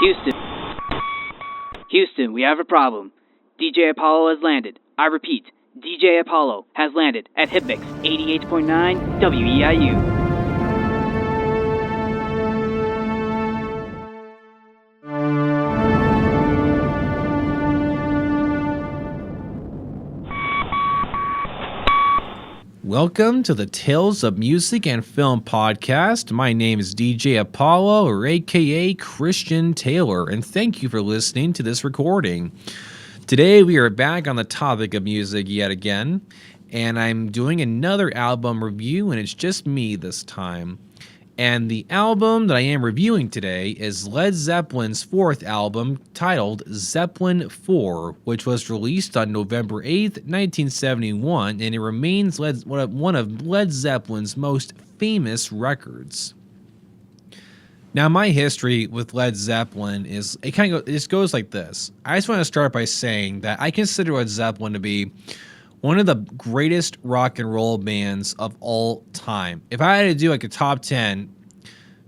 Houston. Houston, we have a problem. DJ Apollo has landed. I repeat, DJ Apollo has landed at Hipmix 88.9 WEIU. Welcome to the Tales of Music and Film podcast. My name is DJ Apollo, or aka Christian Taylor, and thank you for listening to this recording. Today we are back on the topic of music yet again, and I'm doing another album review, and it's just me this time. And the album that I am reviewing today is Led Zeppelin's fourth album, titled Zeppelin Four, which was released on November 8th, 1971, and it remains one of Led Zeppelin's most famous records. Now, my history with Led Zeppelin is, it goes like this. I just want to start by saying that I consider Led Zeppelin to be one of the greatest rock and roll bands of all time. If I had to do like a top 10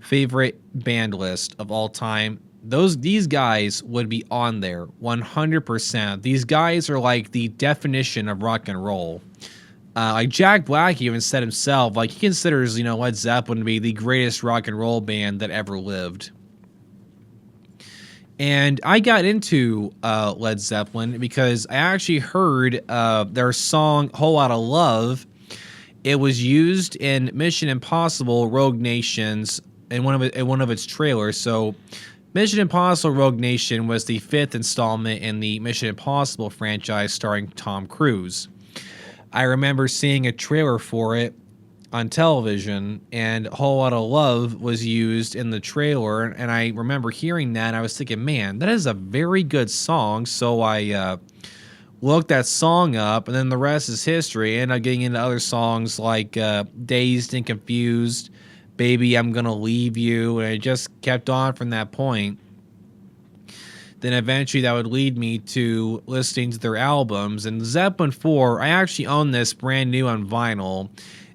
favorite band list of all time, these guys would be on there 100%. These guys are like the definition of rock and roll. Like Jack Black even said himself, like he considers, Led Zeppelin to be the greatest rock and roll band that ever lived. And I got into Led Zeppelin because I actually heard their song Whole Lotta Love. It was used in Mission Impossible Rogue Nation's in one of its trailers. So Mission Impossible Rogue Nation was the fifth installment in the Mission Impossible franchise starring Tom Cruise. I remember seeing a trailer for it on television, and Whole Lotta Love was used in the trailer, and I remember hearing that, and I was thinking, man, that is a very good song. So I looked that song up, and then the rest is history. And I'm getting into other songs like Dazed and Confused, Baby, I'm Gonna Leave You, and it just kept on from that point. Then eventually that would lead me to listening to their albums. And Zeppelin 4, I actually own this brand new on vinyl.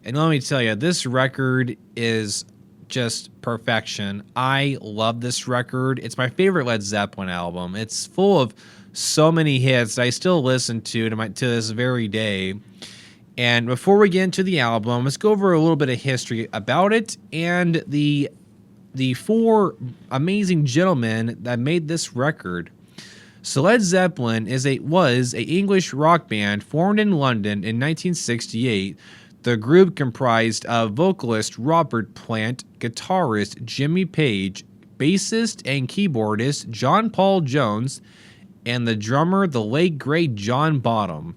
And let me tell you, this record is just perfection. I love this record. It's my favorite Led Zeppelin album. It's full of so many hits I still listen to this very day. And before we get into the album, let's go over a little bit of history about it and the four amazing gentlemen that made this record. So Led Zeppelin was an English rock band formed in London in 1968. The group comprised of vocalist Robert Plant, guitarist Jimmy Page, bassist and keyboardist John Paul Jones, and the drummer, the late great John Bonham.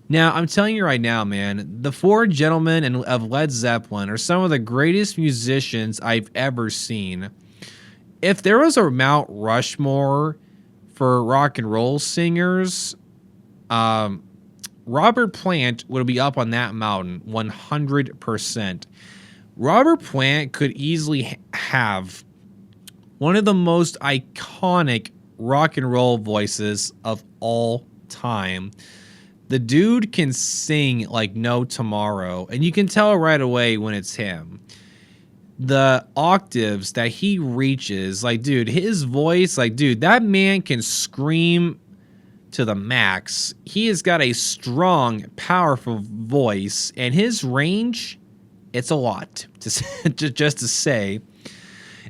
Now, I'm telling you right now, man, the four gentlemen of Led Zeppelin are some of the greatest musicians I've ever seen. If there was a Mount Rushmore for rock and roll singers, Robert Plant would be up on that mountain 100%. Robert Plant could easily have one of the most iconic rock and roll voices of all time. The dude can sing like no tomorrow, and you can tell right away when it's him. The octaves that he reaches, his voice, that man can scream to the max. He has got a strong, powerful voice, and his range, it's a lot just to say.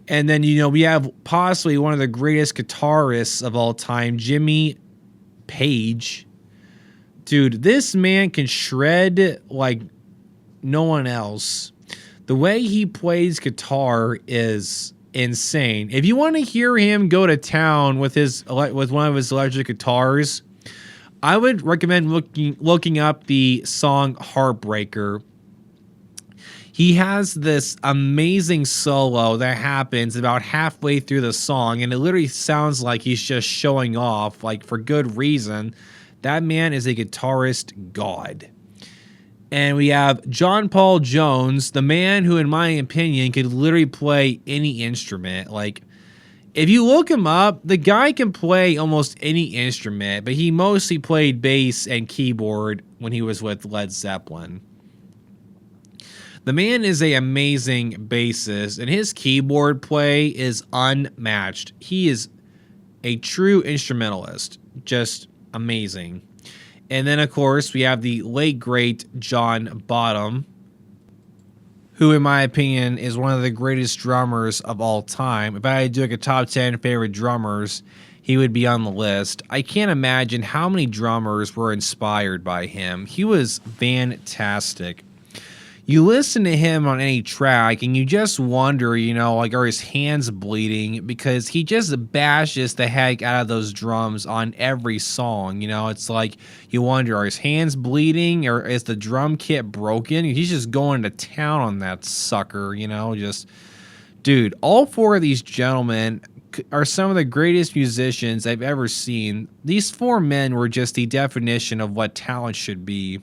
And then, we have possibly one of the greatest guitarists of all time, Jimmy Page. Dude, this man can shred like no one else. The way he plays guitar is insane. If you want to hear him go to town with one of his electric guitars, I would recommend looking up the song Heartbreaker. He has this amazing solo that happens about halfway through the song, and it literally sounds like he's just showing off, like for good reason. That man is a guitarist god. And we have John Paul Jones, the man who, in my opinion, could literally play any instrument. Like, if you look him up, the guy can play almost any instrument, but he mostly played bass and keyboard when he was with Led Zeppelin. The man is an amazing bassist, and his keyboard play is unmatched. He is A true instrumentalist. Just amazing. And then, of course, we have the late, great John Bonham, who, in my opinion, is one of the greatest drummers of all time. If I had to do like a top 10 favorite drummers, he would be on the list. I can't imagine how many drummers were inspired by him. He was fantastic. You listen to him on any track and you just wonder, like, are his hands bleeding? Because he just bashes the heck out of those drums on every song. It's like you wonder, are his hands bleeding or is the drum kit broken? He's just going to town on that sucker, just, dude, all four of these gentlemen are some of the greatest musicians I've ever seen. These four men were just the definition of what talent should be.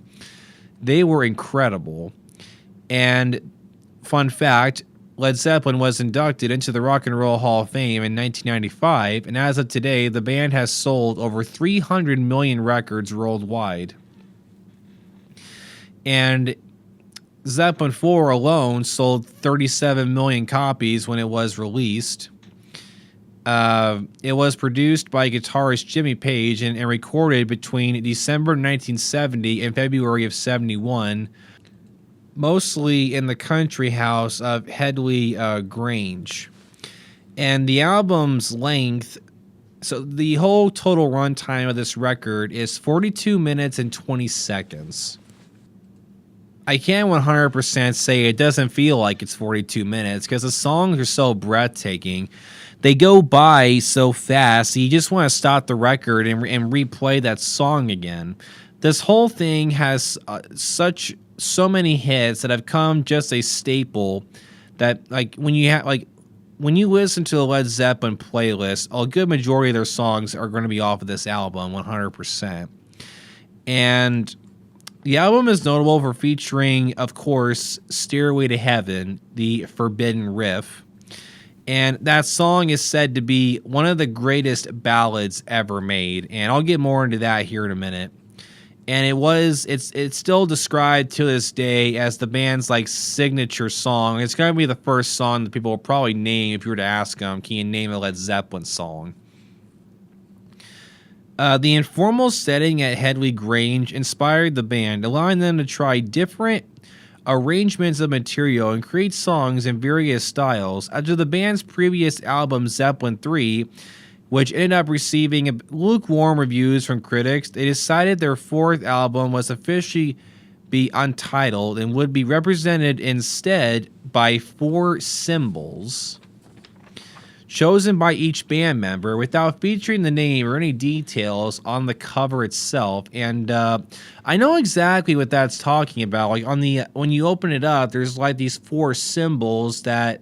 They were incredible. And fun fact, Led Zeppelin was inducted into the Rock and Roll Hall of Fame in 1995, and as of today, the band has sold over 300 million records worldwide. And Zeppelin 4 alone sold 37 million copies when it was released. It was produced by guitarist Jimmy Page and recorded between December 1970 and February of 71, mostly in the country house of Headley Grange. And the album's length, so the whole total runtime of this record is 42 minutes and 20 seconds. I can't 100% say it doesn't feel like it's 42 minutes because the songs are so breathtaking. They go by so fast, you just want to stop the record and replay that song again. This whole thing has so many hits that have come just a staple that, like, when you listen to the Led Zeppelin playlist, a good majority of their songs are going to be off of this album 100%. And the album is notable for featuring, of course, Stairway to Heaven, the forbidden riff. And that song is said to be one of the greatest ballads ever made. And I'll get more into that here in a minute. And it's still described to this day as the band's like signature song. It's going to be the first song that people will probably name if you were to ask them, can you name a Led Zeppelin song? The informal setting at Headley Grange inspired the band, allowing them to try different arrangements of material and create songs in various styles. After the band's previous album, Zeppelin 3, which ended up receiving lukewarm reviews from critics, they decided their fourth album was officially be untitled and would be represented instead by 4 symbols chosen by each band member without featuring the name or any details on the cover itself. And I know exactly what that's talking about. Like when you open it up, there's like these 4 symbols that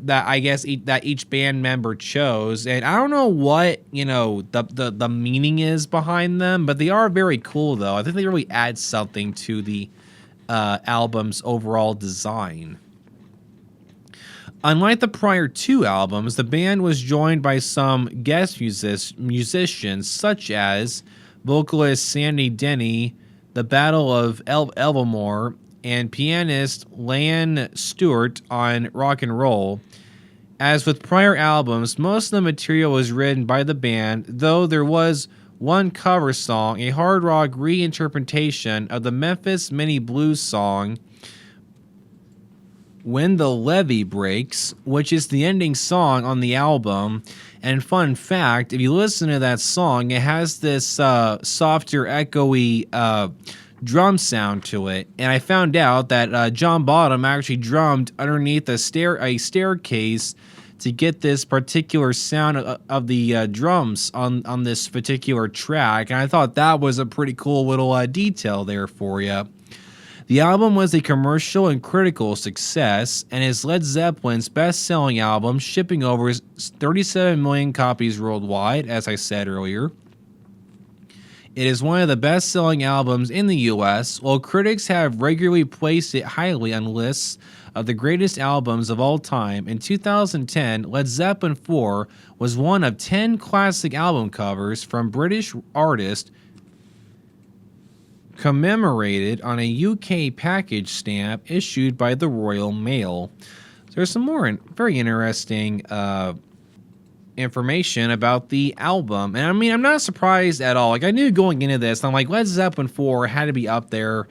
I guess that each band member chose, and I don't know what the meaning is behind them, but they are very cool though. I think they really add something to the album's overall design. Unlike the prior 2 albums, the band was joined by some guest musicians such as vocalist Sandy Denny, the Battle of Elvamore, and pianist Lan Stewart on Rock and Roll. As with prior albums, most of the material was written by the band, though there was one cover song, a hard rock reinterpretation of the Memphis Mini Blues song When the Levee Breaks, which is the ending song on the album. And fun fact, if you listen to that song, it has this softer, echoey drum sound to it. And I found out that John Bonham actually drummed underneath a staircase to get this particular sound of the drums on this particular track. And I thought that was a pretty cool little detail there for you. The album was a commercial and critical success and is Led Zeppelin's best-selling album, shipping over 37 million copies worldwide, as I said earlier. It is one of the best-selling albums in the US, while critics have regularly placed it highly on lists of the greatest albums of all time. In 2010, Led Zeppelin 4 was one of 10 classic album covers from British artists commemorated on a UK package stamp issued by the Royal Mail. So there's some more very interesting information about the album. And I mean, I'm not surprised at all. Like, I knew going into this, I'm like, Led Zeppelin 4 had to be up there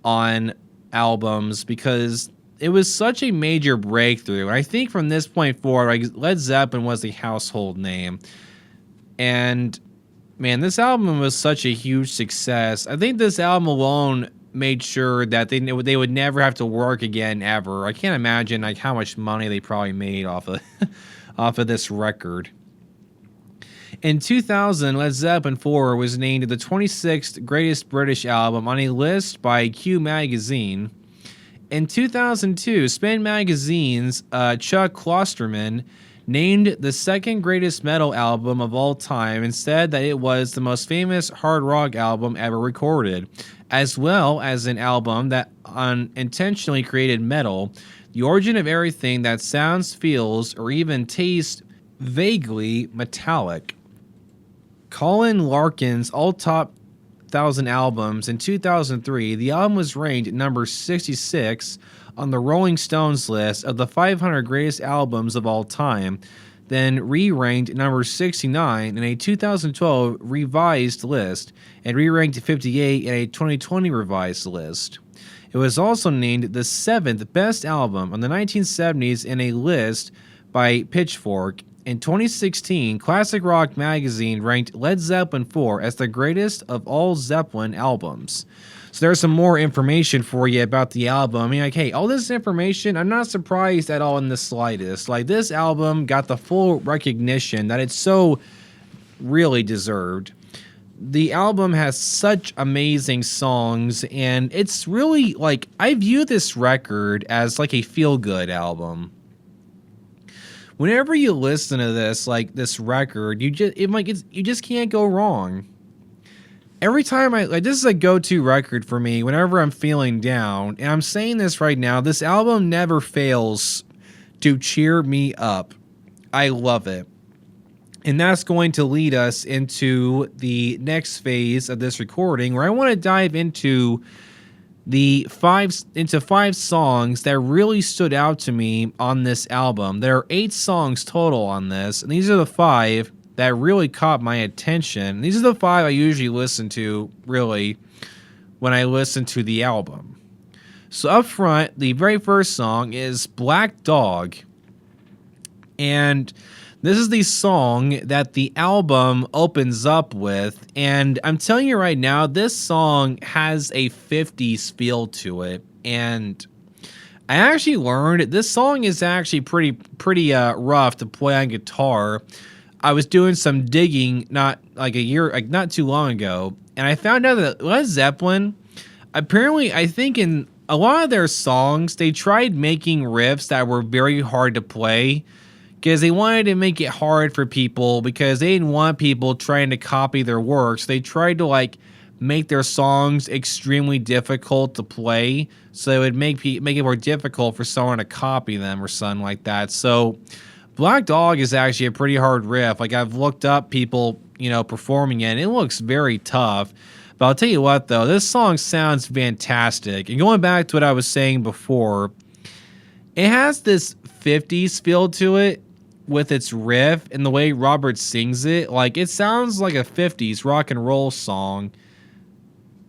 on albums because it was such a major breakthrough. And I think from this point forward, like, Led Zeppelin was a household name. And man, this album was such a huge success. I think this album alone made sure that they would never have to work again ever. I can't imagine like how much money they probably made off of off of this record. In 2000, Led Zeppelin 4 was named the 26th greatest British album on a list by Q Magazine. In 2002, Spin Magazine's Chuck Klosterman named the second greatest metal album of all time and said that it was the most famous hard rock album ever recorded, as well as an album that unintentionally created metal, the origin of everything that sounds, feels, or even tastes vaguely metallic. Colin Larkin's All Top 1000 Albums in 2003, the album was ranked number 66 on the Rolling Stones list of the 500 greatest albums of all time, then re-ranked number 69 in a 2012 revised list, and re-ranked 58 in a 2020 revised list. It was also named the 7th best album on the 1970s in a list by Pitchfork. In 2016, Classic Rock magazine ranked Led Zeppelin 4 as the greatest of all Zeppelin albums. So there's some more information for you about the album. I mean, like, hey, all this information, I'm not surprised at all in the slightest. Like, this album got the full recognition that it's so really deserved. The album has such amazing songs, and it's really, like, I view this record as, like, a feel-good album. Whenever you listen to this, like, this record, you just can't go wrong. Every time this is a go-to record for me whenever I'm feeling down, and I'm saying this right now, this album never fails to cheer me up. I love it. And that's going to lead us into the next phase of this recording, where I want to dive into five songs that really stood out to me on this album. There are 8 songs total on this, and these are the 5 that really caught my attention. These are the 5 I usually listen to, really, when I listen to the album. So up front, the very first song is Black Dog. And this is the song that the album opens up with. And I'm telling you right now, this song has a 50s feel to it. And I actually learned this song is actually pretty rough to play on guitar. I was doing some digging not too long ago, and I found out that Led Zeppelin, apparently, I think in a lot of their songs, they tried making riffs that were very hard to play because they wanted to make it hard for people because they didn't want people trying to copy their work. So they tried to like make their songs extremely difficult to play, so it would make it more difficult for someone to copy them or something like that. So Black Dog is actually a pretty hard riff. Like, I've looked up people, performing it, and it looks very tough. But I'll tell you what, though, this song sounds fantastic. And going back to what I was saying before, it has this 50s feel to it with its riff and the way Robert sings it. Like, it sounds like a 50s rock and roll song.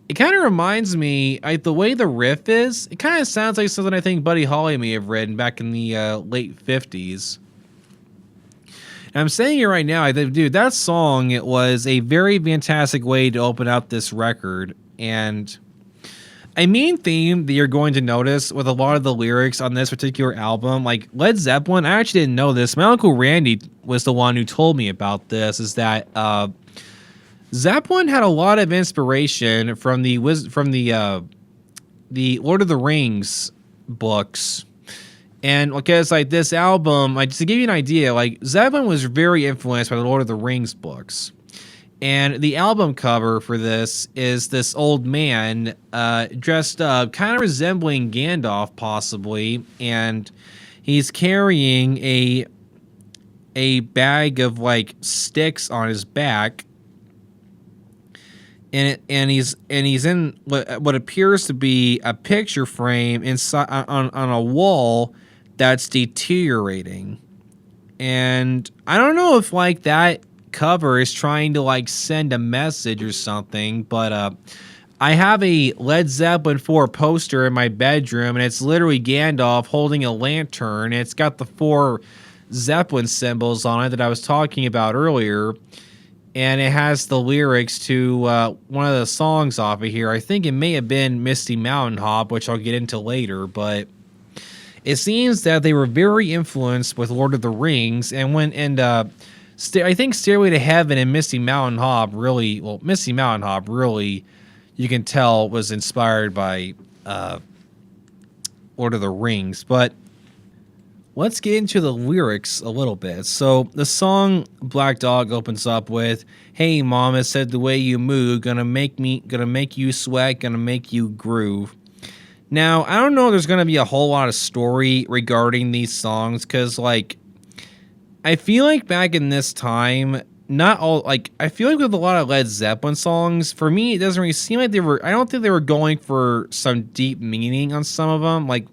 It kind of reminds me, like, the way the riff is, it kind of sounds like something I think Buddy Holly may have written back in the late 50s. And I'm saying it right now, I think, dude, that song, it was a very fantastic way to open out this record. And a main theme that you're going to notice with a lot of the lyrics on this particular album, like Led Zeppelin, I actually didn't know this. My Uncle Randy was the one who told me about this, is that Zeppelin had a lot of inspiration from the Lord of the Rings books. And because like this album, like just to give you an idea, like Zeppelin was very influenced by the Lord of the Rings books. And the album cover for this is this old man dressed up, kind of resembling Gandalf possibly, and he's carrying a bag of like sticks on his back. And he's in what appears to be a picture frame inside on a wall that's deteriorating. And I don't know if like that cover is trying to like send a message or something, but I have a Led Zeppelin 4 poster in my bedroom, and it's literally Gandalf holding a lantern. And it's got the 4 Zeppelin symbols on it that I was talking about earlier. And it has the lyrics to one of the songs off of here. I think it may have been Misty Mountain Hop, which I'll get into later, but it seems that they were very influenced with Lord of the Rings, and I think Stairway to Heaven and Misty Mountain Hop really, you can tell was inspired by Lord of the Rings. But let's get into the lyrics a little bit. So the song Black Dog opens up with, "Hey mama said the way you move, gonna make you sweat, gonna make you groove." Now, I don't know if there's going to be a whole lot of story regarding these songs, because, like, I feel like back in this time, I feel like with a lot of Led Zeppelin songs, for me, it doesn't really seem like I don't think they were going for some deep meaning on some of them. Like,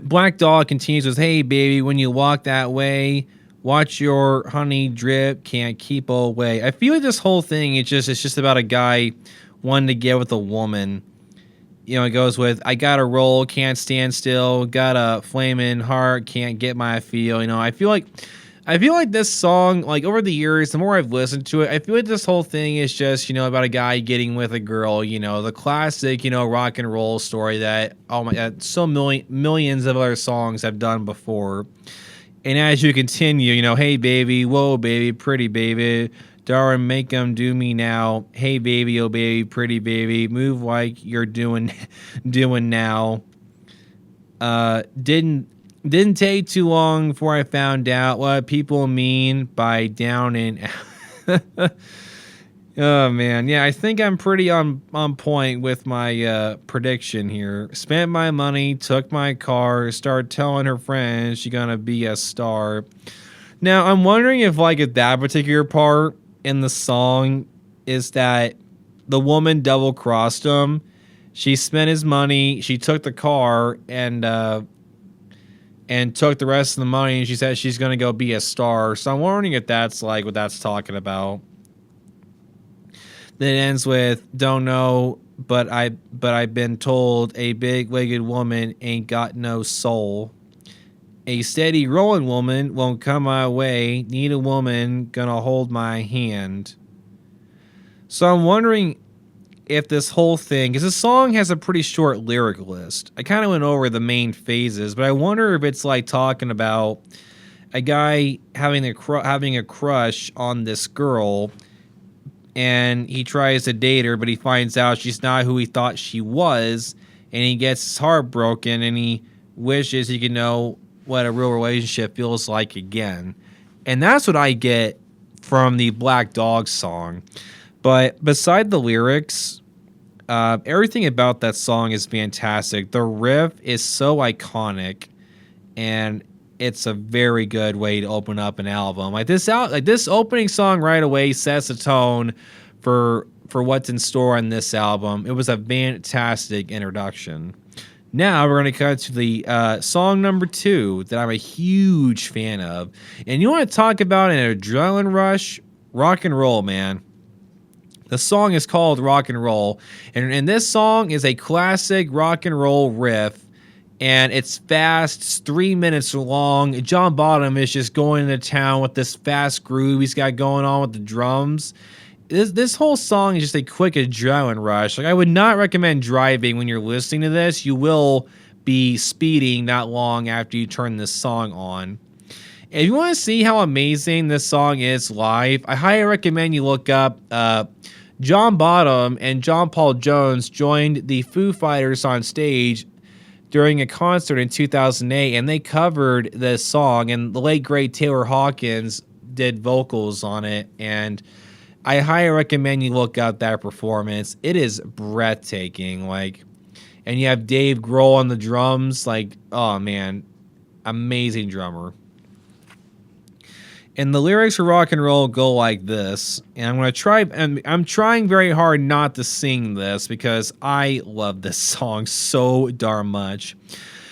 Black Dog continues with, "Hey, baby, when you walk that way, watch your honey drip, can't keep away." I feel like this whole thing, it's just about a guy wanting to get with a woman. You know, it goes with, "I got a roll, can't stand still, got a flaming heart, can't get my feel." You know, I feel like this song, like over the years, the more I've listened to it, I feel like this whole thing is just, you know, about a guy getting with a girl, you know, the classic, you know, rock and roll story that, oh my God, millions of other songs have done before. And as you continue, you know, "Hey baby, whoa baby, pretty baby, darling, make 'em do me now. Hey baby, oh baby, pretty baby, move like you're doing now. Didn't take too long before I found out what people mean by down and out." Oh man, yeah, I think I'm pretty on point with my prediction here. "Spent my money, took my car, started telling her friends she gonna be a star." Now, I'm wondering if like at that particular part in the song is that the woman double crossed him. She spent his money, she took the car, and took the rest of the money, and she said she's gonna go be a star. So I'm wondering if that's like what that's talking about. Then it ends with, "Don't know, but I've been told a big-legged woman ain't got no soul. A steady rolling woman won't come my way. Need a woman gonna hold my hand." So I'm wondering if this whole thing, because this song has a pretty short lyric list. I kind of went over the main phases, but I wonder if it's like talking about a guy having a crush on this girl, and he tries to date her, but he finds out she's not who he thought she was, and he gets his heart broken, and he wishes he could know what a real relationship feels like again. And that's what I get from the Black Dog song. But beside the lyrics, everything about that song is fantastic. The riff is so iconic, and it's a very good way to open up an album. Like this opening song right away sets the tone for what's in store on this album. It was a fantastic introduction. Now we're going to cut to the song number 2 that I'm a huge fan of. And you want to talk about an adrenaline rush? Rock and roll, man. The song is called Rock and Roll. And this song is a classic rock and roll riff. And it's fast. It's 3 minutes long. John Bonham is just going into town with this fast groove he's got going on with the drums. This whole song is just a quick adrenaline rush. Like, I would not recommend driving when you're listening to this. You will be speeding not long after you turn this song on. If you want to see how amazing this song is live, I highly recommend you look up John Bonham and John Paul Jones joined the Foo Fighters on stage during a concert in 2008, and they covered this song, and the late great Taylor Hawkins did vocals on it, and I highly recommend you look up that performance. It is breathtaking, like, and you have Dave Grohl on the drums, like, oh man, amazing drummer. And the lyrics for Rock and Roll go like this, and I'm trying very hard not to sing this because I love this song so darn much.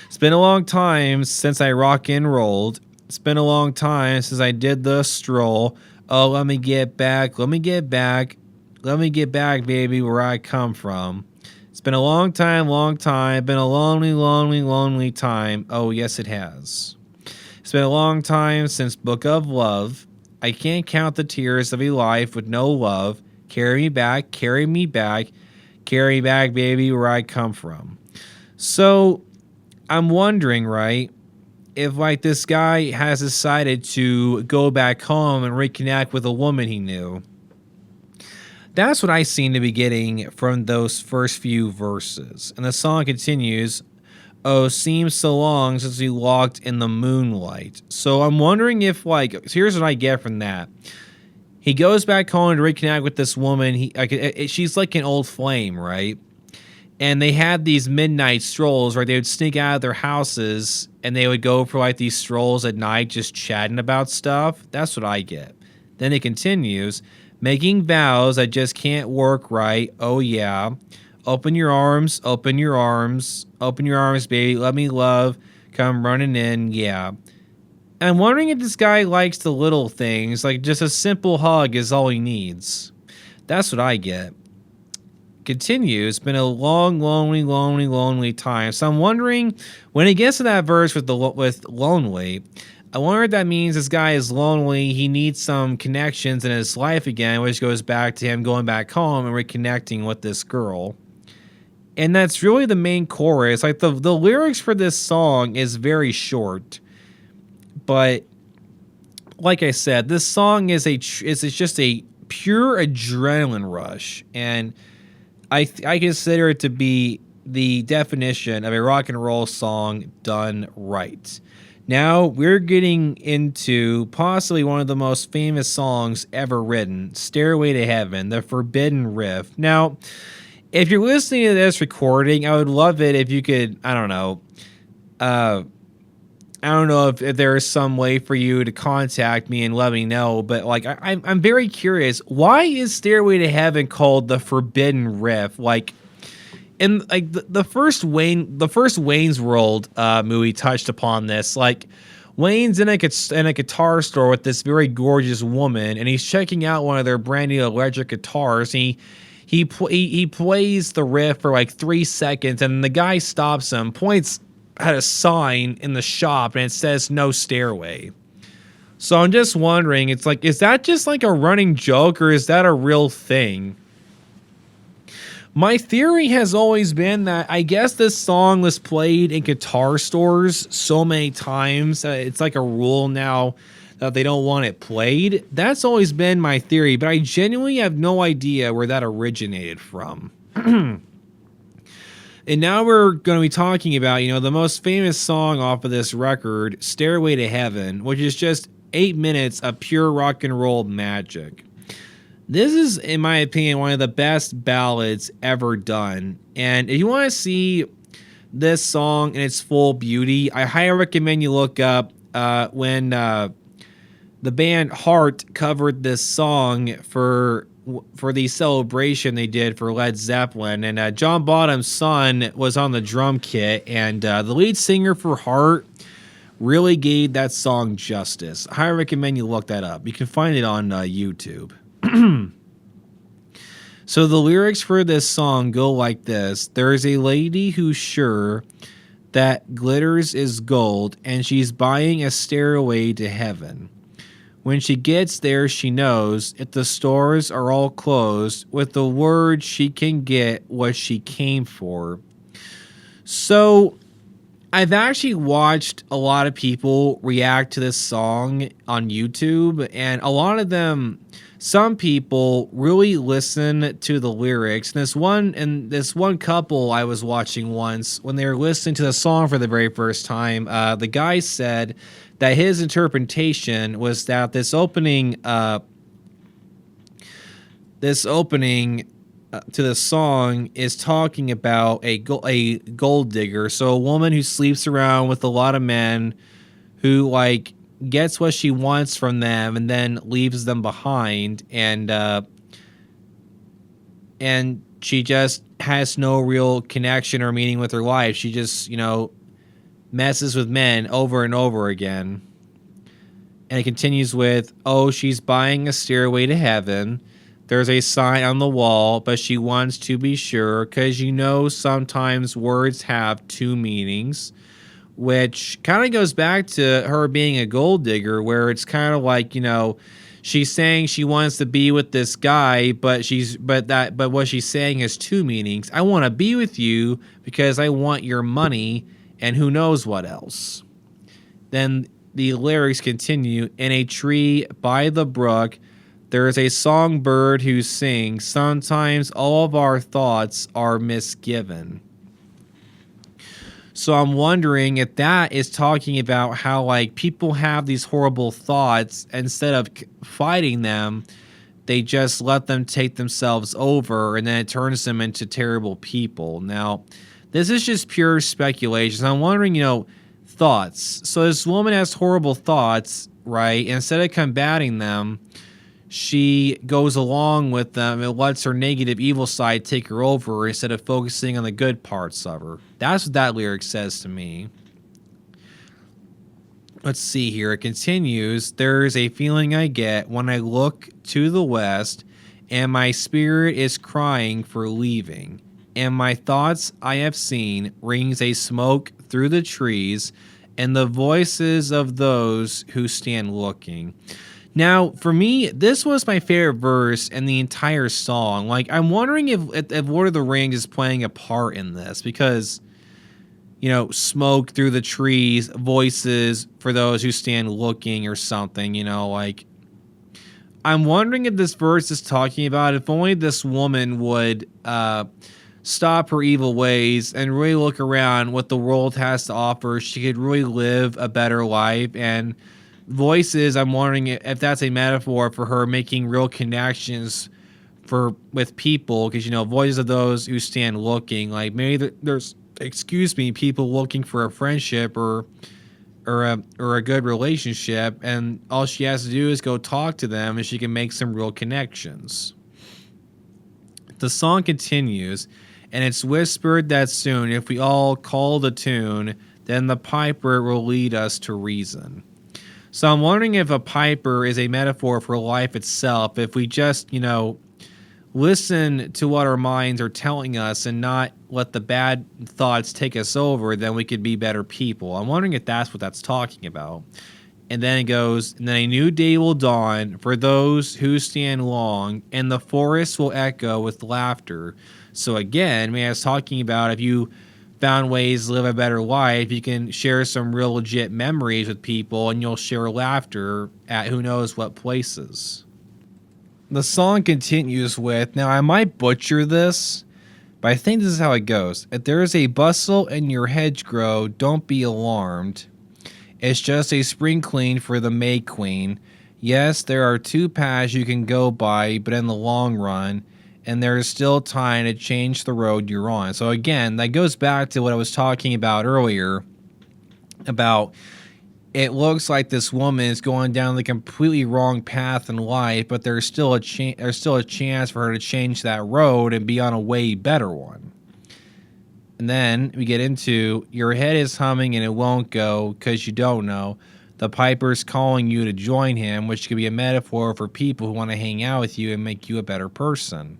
It's been a long time since I rock and rolled. It's been a long time since I did the stroll. Oh, let me get back. Let me get back. Let me get back, baby, where I come from. It's been a long time. Been a lonely, lonely, lonely time. Oh, yes, it has. It's been a long time since Book of Love. I can't count the tears of a life with no love. Carry me back, carry me back, carry me back, baby, where I come from. So, I'm wondering, right? If like this guy has decided to go back home and reconnect with a woman he knew. That's what I seem to be getting from those first few verses. And the song continues, oh, seems so long since we walked in the moonlight. So I'm wondering if like, so here's what I get from that. He goes back home to reconnect with this woman. She's like an old flame, right? And they had these midnight strolls where they would sneak out of their houses and they would go for like these strolls at night just chatting about stuff. That's what I get. Then it continues, making vows that just can't work right. Oh yeah. Open your arms, open your arms, open your arms, baby. Let me love. Come running in. Yeah. And I'm wondering if this guy likes the little things, like just a simple hug is all he needs. That's what I get. Continues, been a long, lonely, lonely, lonely time. So I'm wondering when he gets to that verse with lonely, I wonder if that means this guy is lonely. He needs some connections in his life again, which goes back to him going back home and reconnecting with this girl. And that's really the main chorus. Like the lyrics for this song is very short, but like I said, this song is just a pure adrenaline rush, and I consider it to be the definition of a rock and roll song done right. Now we're getting into possibly one of the most famous songs ever written, Stairway to Heaven, the Forbidden Riff. Now, if you're listening to this recording, I would love it if you could, I don't know if there is some way for you to contact me and let me know, but like I'm very curious. Why is Stairway to Heaven called the Forbidden Riff? Like, in like the first Wayne's World movie touched upon this. Like, Wayne's in a guitar store with this very gorgeous woman, and he's checking out one of their brand new electric guitars. And he plays the riff for like 3 seconds, and the guy stops him, points at a sign in the shop, and it says no stairway. So I'm just wondering, it's like, is that just like a running joke, or is that a real thing? My theory has always been that I guess this song was played in guitar stores so many times that it's like a rule now that they don't want it played. That's always been my theory, but I genuinely have no idea where that originated from. And now we're going to be talking about, the most famous song off of this record, Stairway to Heaven, which is just 8 minutes of pure rock and roll magic. This is, in my opinion, one of the best ballads ever done. And if you want to see this song in its full beauty, I highly recommend you look up when the band Heart covered this song for the celebration they did for Led Zeppelin, and John Bonham's son was on the drum kit, and the lead singer for Heart really gave that song justice. I highly recommend you look that up. You can find it on YouTube. So the lyrics for this song go like this. There is a lady who's sure that glitters is gold, and she's buying a stairway to heaven. When she gets there, she knows if the stores are all closed, with the word she can get what she came for. So, I've actually watched a lot of people react to this song on YouTube, and a lot of them, some people really listen to the lyrics. And this one couple I was watching once, when they were listening to the song for the very first time, the guy said that his interpretation was that this opening to the song is talking about a gold digger, so a woman who sleeps around with a lot of men, who like gets what she wants from them and then leaves them behind, and she just has no real connection or meaning with her life. She just messes with men over and over again. And it continues with, oh, she's buying a stairway to heaven. There's a sign on the wall, but she wants to be sure because sometimes words have two meanings, which kind of goes back to her being a gold digger, where it's kind of like, she's saying she wants to be with this guy, but what she's saying has two meanings. I want to be with you because I want your money and who knows what else. Then the lyrics continue, in a tree by the brook, there is a songbird who sings, sometimes all of our thoughts are misgiven. So I'm wondering if that is talking about how, like, people have these horrible thoughts. Instead of fighting them, they just let them take themselves over, and then it turns them into terrible people. Now, this is just pure speculation. So I'm wondering, thoughts. So this woman has horrible thoughts, right? Instead of combating them, she goes along with them and lets her negative evil side take her over instead of focusing on the good parts of her. That's what that lyric says to me. Let's see here. It continues. There's a feeling I get when I look to the west, and my spirit is crying for leaving. And my thoughts I have seen rings a smoke through the trees, and the voices of those who stand looking. Now, for me, this was my favorite verse in the entire song. Like, I'm wondering if Lord of the Rings is playing a part in this, because, smoke through the trees, voices for those who stand looking or something, like, I'm wondering if this verse is talking about if only this woman would stop her evil ways and really look around what the world has to offer, she could really live a better life. And voices, I'm wondering if that's a metaphor for her making real connections with people, because voices of those who stand looking, like maybe there's people looking for a friendship or a good relationship, and all she has to do is go talk to them and she can make some real connections. The song continues, and it's whispered that soon, if we all call the tune, then the piper will lead us to reason. So I'm wondering if a piper is a metaphor for life itself. If we just, listen to what our minds are telling us and not let the bad thoughts take us over, then we could be better people. I'm wondering if that's what that's talking about. And then it goes, and then a new day will dawn for those who stand long, and the forest will echo with laughter. So again, I was talking about if you found ways to live a better life, you can share some real legit memories with people, and you'll share laughter at who knows what places. The song continues with, now I might butcher this, but I think this is how it goes. If there is a bustle in your hedgerow, don't be alarmed. It's just a spring clean for the May Queen. Yes, there are two paths you can go by, but in the long run, and there is still time to change the road you're on. So again, that goes back to what I was talking about earlier, about it looks like this woman is going down the completely wrong path in life, but there's still a chance for her to change that road and be on a way better one. And then we get into, your head is humming and it won't go because you don't know. The piper's calling you to join him, which could be a metaphor for people who want to hang out with you and make you a better person.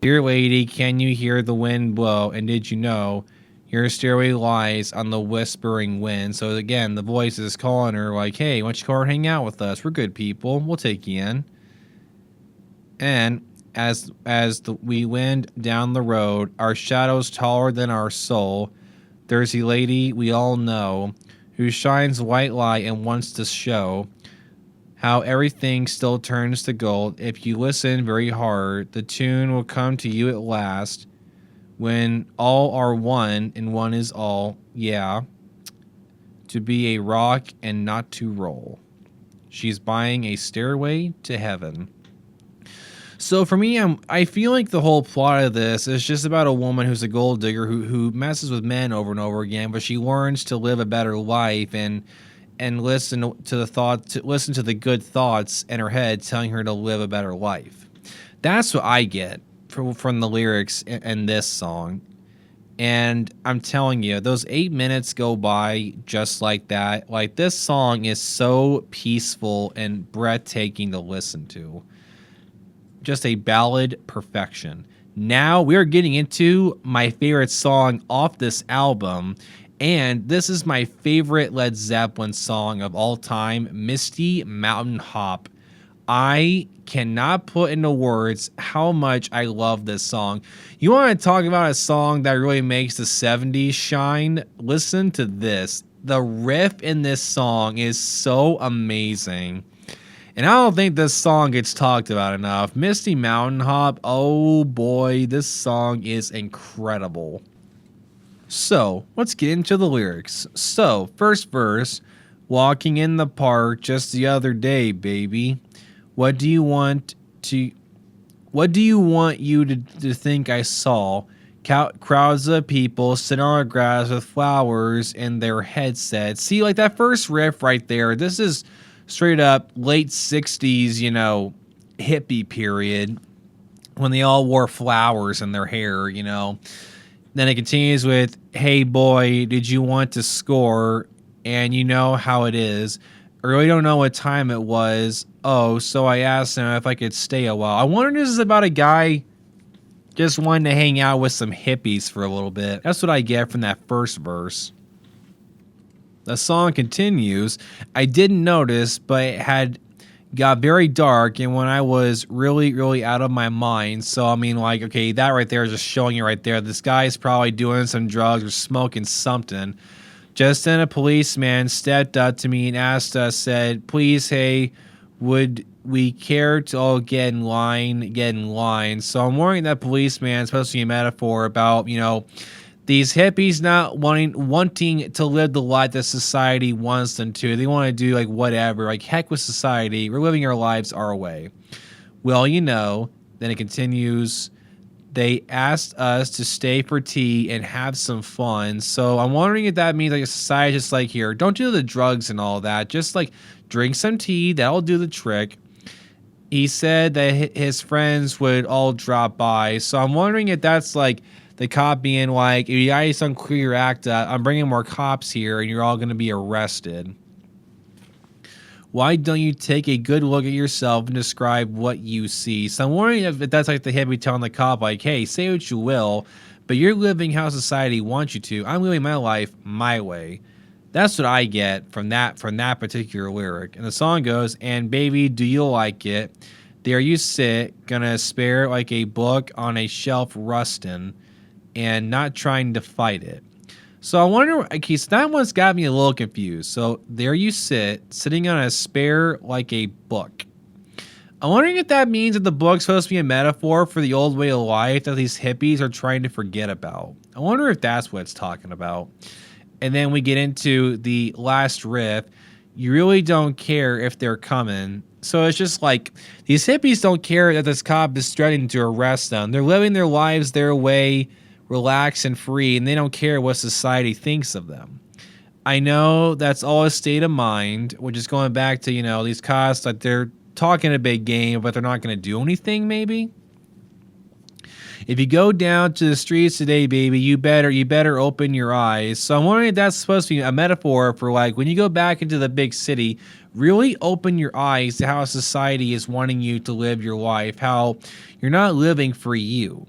Dear lady, can you hear the wind blow? And did you know your stairway lies on the whispering wind? So again, the voice is calling her like, hey, why don't you come over and hang out with us? We're good people. We'll take you in. And as we wend down the road, our shadows taller than our soul, there's a lady we all know who shines white light and wants to show how everything still turns to gold. If you listen very hard, the tune will come to you at last, when all are one and one is all. Yeah, to be a rock and not to roll. She's buying a stairway to heaven. So for me, I feel like the whole plot of this is just about a woman who's a gold digger who messes with men over and over again, but she learns to live a better life and listen to the good thoughts in her head telling her to live a better life. That's what I get from the lyrics in this song. And I'm telling you, those 8 minutes go by just like that. Like, this song is so peaceful and breathtaking to listen to. Just a ballad perfection. Now we're getting into my favorite song off this album. And this is my favorite Led Zeppelin song of all time, Misty Mountain Hop. I cannot put into words how much I love this song. You want to talk about a song that really makes the 70s shine? Listen to this. The riff in this song is so amazing. And I don't think this song gets talked about enough. Misty Mountain Hop, oh boy, this song is incredible. So, let's get into the lyrics. So, first verse, walking in the park just the other day, baby. What do you want you to think I saw? Crowds of people sitting on the grass with flowers in their headsets. See, like that first riff right there, this is straight up late 60s, hippie period when they all wore flowers in their hair, Then it continues with, hey boy, did you want to score? And you know how it is. I really don't know what time it was. Oh, so I asked him if I could stay a while. I wonder if this is about a guy just wanting to hang out with some hippies for a little bit. That's what I get from that first verse. The song continues. I didn't notice, but it had got very dark, and when I was really, really out of my mind. So, I mean, like, okay, that right there is just showing you right there. This guy's probably doing some drugs or smoking something. Just then a policeman stepped up to me and asked us, said, please, hey, would we care to all get in line? So I'm wondering that policeman is supposed to be a metaphor about, these hippies not wanting to live the life that society wants them to. They want to do like whatever, like heck with society. We're living our lives our way. Well, then it continues. They asked us to stay for tea and have some fun. So I'm wondering if that means like a society just like here, don't do the drugs and all that. Just like drink some tea. That'll do the trick. He said that his friends would all drop by. So I'm wondering if that's like the cop being like, if you guys don't clear your act up, I'm bringing more cops here and you're all going to be arrested. Why don't you take a good look at yourself and describe what you see? So I'm wondering if that's like the hippie telling the cop, like, hey, say what you will, but you're living how society wants you to. I'm living my life my way. That's what I get from that particular lyric. And the song goes, and baby, do you like it? There you sit, gonna spare like a book on a shelf rustin', and not trying to fight it. So I wonder, okay, so that one's got me a little confused. So there you sit, sitting on a spare like a book. I'm wondering if that means that the book's supposed to be a metaphor for the old way of life that these hippies are trying to forget about. I wonder if that's what it's talking about. And then we get into the last riff. You really don't care if they're coming. So it's just like, these hippies don't care that this cop is threatening to arrest them. They're living their lives their way, relaxed and free, and they don't care what society thinks of them. I know that's all a state of mind, which is going back to, these cops that they're talking a big game, but they're not going to do anything, maybe. If you go down to the streets today, baby, you better open your eyes. So I'm wondering if that's supposed to be a metaphor for like when you go back into the big city, really open your eyes to how society is wanting you to live your life, how you're not living for you.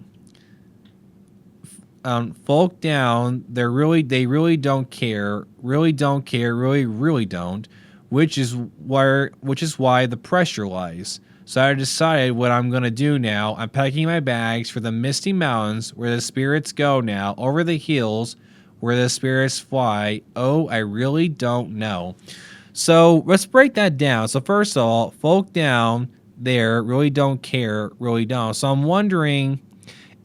Folk down, they really don't care, really don't, which is why the pressure lies. So I decided what I'm gonna do now. I'm packing my bags for the misty mountains where the spirits go now, over the hills where the spirits fly. Oh, I really don't know. So let's break that down. So first of all, folk down there really don't care, really don't. So I'm wondering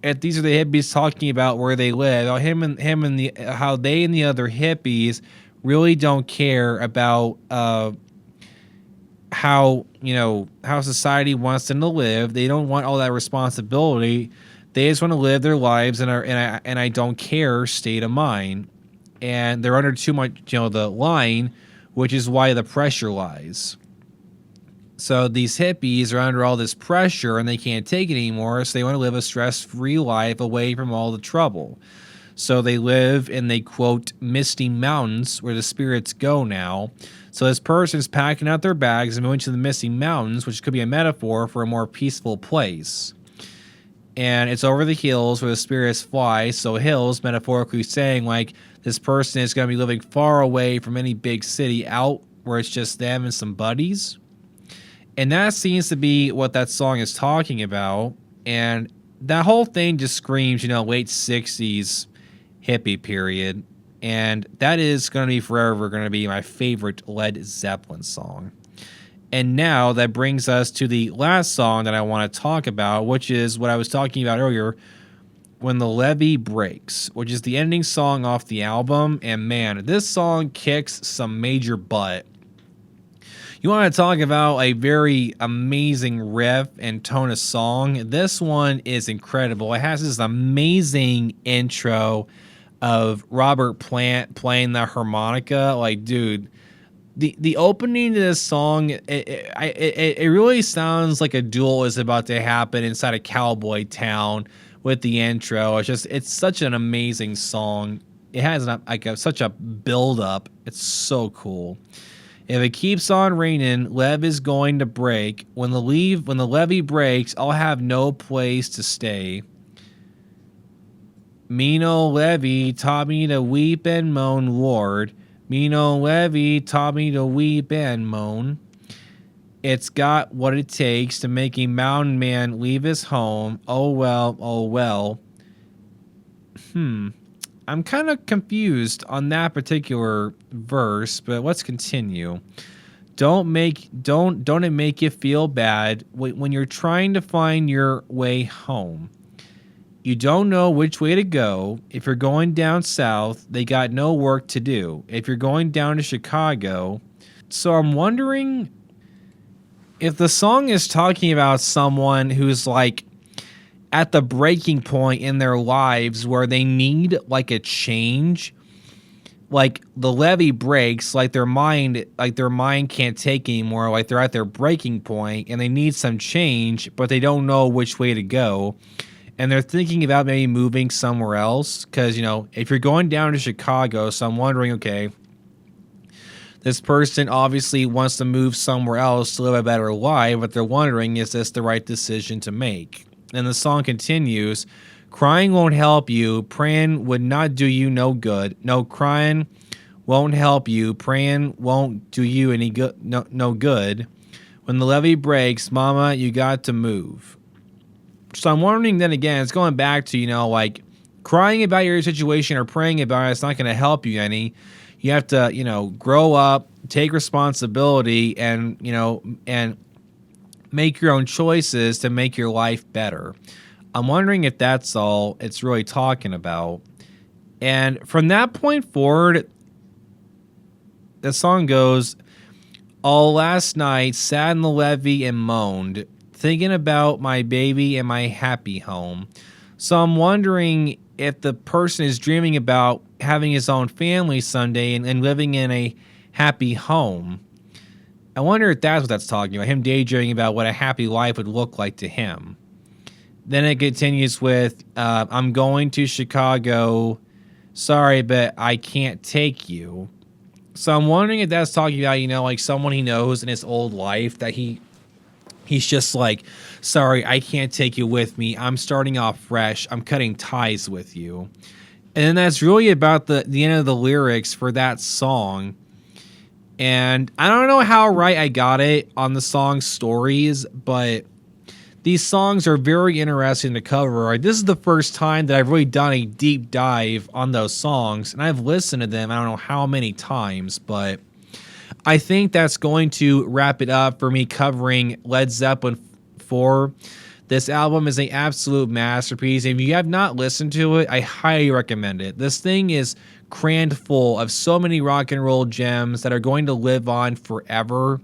if these are the hippies talking about where they live, how they and the other hippies really don't care about how society wants them to live. They don't want all that responsibility. They just want to live their lives and I don't care state of mind. And they're under too much, the line, which is why the pressure lies. So these hippies are under all this pressure and they can't take it anymore, so they want to live a stress-free life away from all the trouble. So they live in the quote misty mountains where the spirits go now. So this person's packing out their bags and moving to the misty mountains, which could be a metaphor for a more peaceful place. And it's over the hills where the spirits fly. So hills, metaphorically saying like this person is going to be living far away from any big city, out where it's just them and some buddies. And that seems to be what that song is talking about. And that whole thing just screams, late 60s hippie period. And that is going to be forever going to be my favorite Led Zeppelin song. And now that brings us to the last song that I want to talk about, which is what I was talking about earlier, When the Levee Breaks, which is the ending song off the album. And man, this song kicks some major butt. You want to talk about a very amazing riff and tone of song? This one is incredible. It has this amazing intro of Robert Plant playing the harmonica. Like, dude, the opening to this song, it really sounds like a duel is about to happen inside a cowboy town with the intro. It's such an amazing song. It has such a build up. It's so cool. If it keeps on raining, Lev is going to break. When the levee breaks, I'll have no place to stay. Mean old levee taught me to weep and moan, Lord. Mean old levee taught me to weep and moan. It's got what it takes to make a mountain man leave his home. Oh well, oh well. I'm kind of confused on that particular verse, but let's continue. Don't it make you feel bad when you're trying to find your way home? You don't know which way to go. If you're going down south, they got no work to do. If you're going down to Chicago, so I'm wondering if the song is talking about someone who's like at the breaking point in their lives where they need like a change, like the levee breaks, like their mind can't take anymore, like they're at their breaking point and they need some change, but they don't know which way to go. And they're thinking about maybe moving somewhere else. Cause if you're going down to Chicago, so I'm wondering, okay, this person obviously wants to move somewhere else to live a better life, but they're wondering, is this the right decision to make? And the song continues, crying won't help you, praying would not do you no good. No, crying won't help you, praying won't do you any good, no good. When the levee breaks, mama, you got to move. So I'm wondering then again, it's going back to, like crying about your situation or praying about it, it's not going to help you any. You have to, grow up, take responsibility and make your own choices to make your life better. I'm wondering if that's all it's really talking about. And from that point forward, the song goes, all last night sat in the levee and moaned, thinking about my baby and my happy home. So I'm wondering if the person is dreaming about having his own family someday and living in a happy home. I wonder if that's what that's talking about, him daydreaming about what a happy life would look like to him. Then it continues with, I'm going to Chicago. Sorry, but I can't take you. So I'm wondering if that's talking about, like someone he knows in his old life that he's just like, sorry, I can't take you with me. I'm starting off fresh. I'm cutting ties with you. And then that's really about the end of the lyrics for that song. And I don't know how right I got it on the song stories, but these songs are very interesting to cover. Like, this is the first time that I've really done a deep dive on those songs, and I've listened to them I don't know how many times, but I think that's going to wrap it up for me covering Led Zeppelin 4. This album is an absolute masterpiece. If you have not listened to it, I highly recommend it. This thing is crammed full of so many rock and roll gems that are going to live on forever.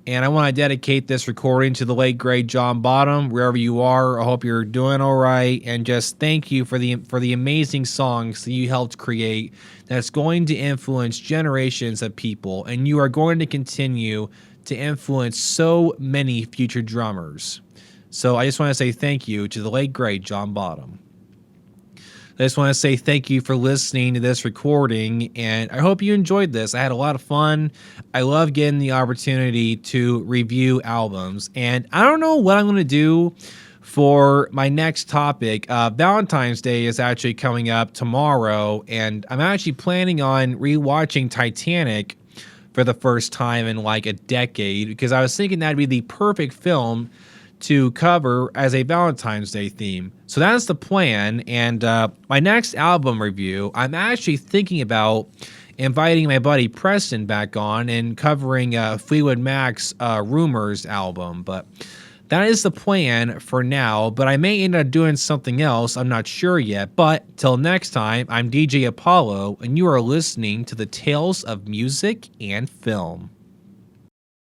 And I want to dedicate this recording to the late great John Bottom, wherever you are. I hope you're doing all right, and just thank you for the amazing songs that you helped create. That's going to influence generations of people, and you are going to continue to influence so many future drummers. So I just want to say thank you to the late great John Bottom. I just want to say thank you for listening to this recording, and I hope you enjoyed this. I had a lot of fun. I love getting the opportunity to review albums, and I don't know what I'm going to do for my next topic. Valentine's Day is actually coming up tomorrow, and I'm actually planning on rewatching Titanic for the first time in like a decade, because I was thinking that'd be the perfect film to cover as a Valentine's Day theme. So that's the plan. And my next album review, I'm actually thinking about inviting my buddy Preston back on and covering Fleetwood Mac's Rumors album. But that is the plan for now, but I may end up doing something else. I'm not sure yet. But till next time, I'm DJ Apollo, and you are listening to the Tales of Music and Film.